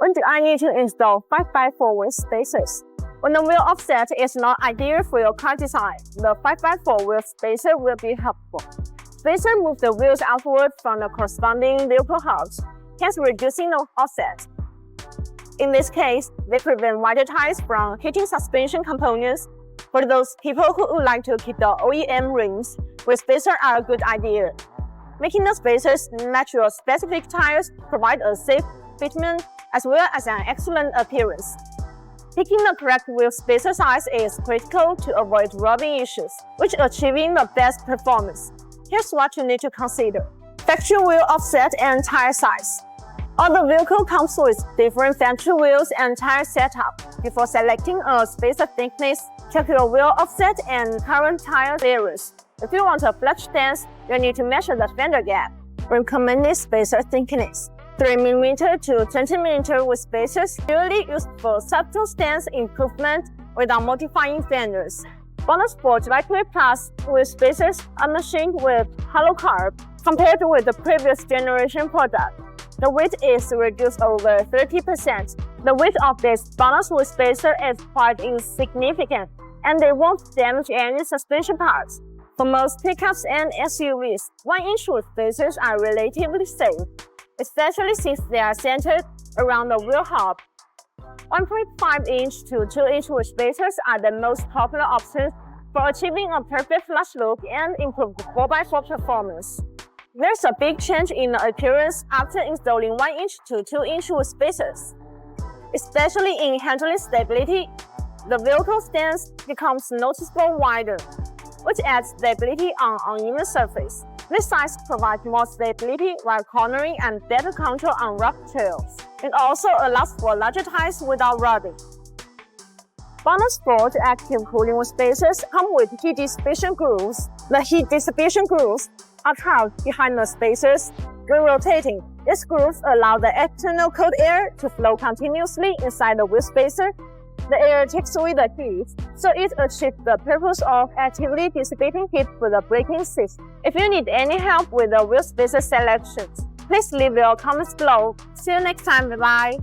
When do I need to install 5x4 wheel spacers? When the wheel offset is not ideal for your car design, the 5x4 wheel spacer will be helpful. Spacer moves the wheels outward from the corresponding vehicle hubs, hence reducing the offset. In this case, they prevent wider tires from hitting suspension components. For those people who would like to keep the OEM rims, wheel spacers are a good idea. Making the spacers match your specific tires provide a safe fitment as well as an excellent appearance. Picking the correct wheel spacer size is critical to avoid rubbing issues, which achieving the best performance. Here's what you need to consider. Factory wheel offset and tire size. All the vehicle comes with different factory wheels and tire setup. Before selecting a spacer thickness, check your wheel offset and current tire clearance. If you want a flat stance, you need to measure the fender gap. Recommended spacer thickness: 3mm to 20mm with spacers usually used for subtle stance improvement without modifying fenders. BONOSS Sport Lightweight Plus with spacers are machined with hollow carb. Compared with the previous generation product, the weight is reduced over 30%. The weight of this BONOSS wheel spacer is quite insignificant, and they won't damage any suspension parts. For most pickups and SUVs, 1-inch wheel spacers are relatively safe, especially since they are centered around the wheel hub. 1.5-inch to 2-inch wheel spacers are the most popular options for achieving a perfect flush look and improved 4x4 performance. There's a big change in the appearance after installing 1-inch to 2-inch wheel spacers. Especially in handling stability, the vehicle stance becomes noticeably wider, which adds stability on uneven surface. This size provides more stability while cornering and better control on rough trails. It also allows for larger tires without rubbing. BONOSS Sport active cooling wheel spacers come with heat dissipation grooves. The heat dissipation grooves are trapped behind the spacers. When rotating, these grooves allow the external cold air to flow continuously inside the wheel spacer. The air takes away the heat, so it achieves the purpose of actively dissipating heat for the braking system. If you need any help with the wheel spacer selections, please leave your comments below. See you next time, bye-bye!